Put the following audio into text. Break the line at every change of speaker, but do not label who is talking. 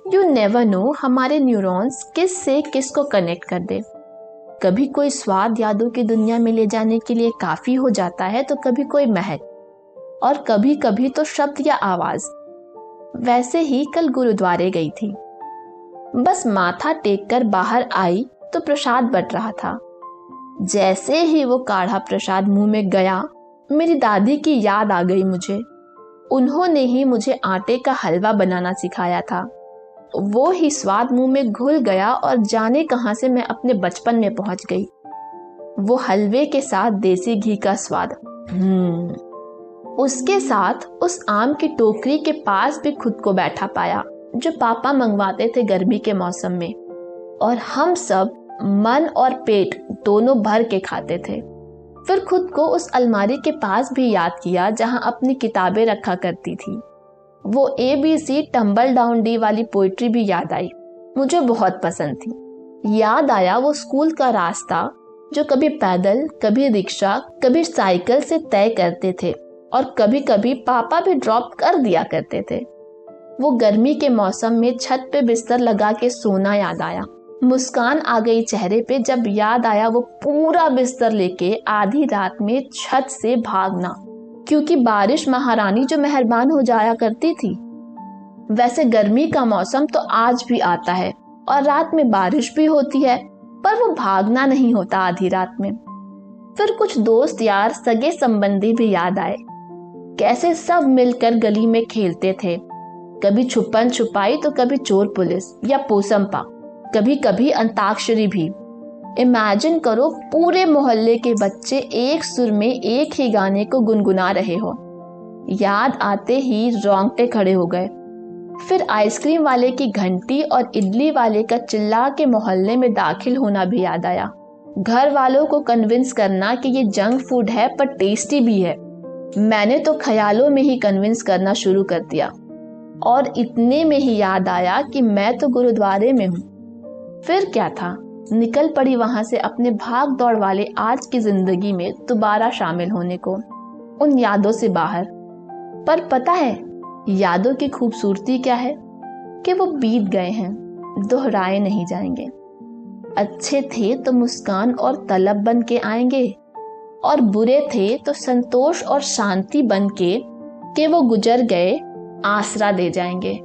You never know हमारे neurons किस से किस को कनेक्ट कर दे। कभी कोई स्वाद यादों की दुनिया में ले जाने के लिए काफी हो जाता है, तो कभी कोई महक, और कभी कभी तो शब्द या आवाज। वैसे ही कल गुरुद्वारे गई थी। बस माथा टेक कर बाहर आई तो प्रसाद बट रहा था। जैसे ही वो काढ़ा प्रसाद मुंह में गया, मेरी दादी की याद आ गई मुझे। उन्होंने ही मुझे आटे का हलवा बनाना सिखाया था। वो ही स्वाद मुंह में घुल गया और जाने कहां से मैं अपने बचपन में पहुंच गई। वो हलवे के साथ देसी घी का स्वाद, उसके साथ उस आम की टोकरी के पास भी खुद को बैठा पाया जो पापा मंगवाते थे गर्मी के मौसम में, और हम सब मन और पेट दोनों भर के खाते थे। फिर खुद को उस अलमारी के पास भी याद किया जहां अपनी किताबें रखा करती थी। वो ABC टम्बल डाउन डी वाली पोइट्री भी याद आई, मुझे बहुत पसंद थी। याद आया वो स्कूल का रास्ता जो कभी पैदल, कभी रिक्शा, कभी साइकिल से तय करते थे, और कभी कभी पापा भी ड्रॉप कर दिया करते थे। वो गर्मी के मौसम में छत पे बिस्तर लगा के सोना याद आया। मुस्कान आ गई चेहरे पे जब याद आया वो पूरा बिस्तर लेके आधी रात में छत से भागना, क्योंकि बारिश महारानी जो मेहरबान हो जाया करती थी। वैसे गर्मी का मौसम तो आज भी आता है और रात में बारिश भी होती है, पर वो भागना नहीं होता आधी रात में। फिर कुछ दोस्त यार, सगे संबंधी भी याद आए। कैसे सब मिलकर गली में खेलते थे, कभी छुपन छुपाई तो कभी चोर पुलिस या पोसंपा, कभी कभी अंताक्षरी भी। इमेजिन करो पूरे मोहल्ले के बच्चे एक सुर में एक ही गाने को गुनगुना रहे हो। याद आते ही रोंगटे खड़े हो गए। फिर आइसक्रीम वाले की घंटी और इडली वाले का चिल्ला के मोहल्ले में दाखिल होना भी याद आया। घर वालों को कन्विंस करना कि ये जंक फूड है पर टेस्टी भी है। मैंने तो ख्यालों में ही कन्विंस करना शुरू कर दिया, और इतने में ही याद आया कि मैं तो गुरुद्वारे में हूँ। फिर क्या था, निकल पड़ी वहां से अपने भाग दौड़ वाले आज की जिंदगी में दोबारा शामिल होने को, उन यादों से बाहर। पर पता है यादों की खूबसूरती क्या है, कि वो बीत गए हैं, दोहराए नहीं जाएंगे। अच्छे थे तो मुस्कान और तलब बन के आएंगे, और बुरे थे तो संतोष और शांति बन के वो गुजर गए आसरा दे जाएंगे।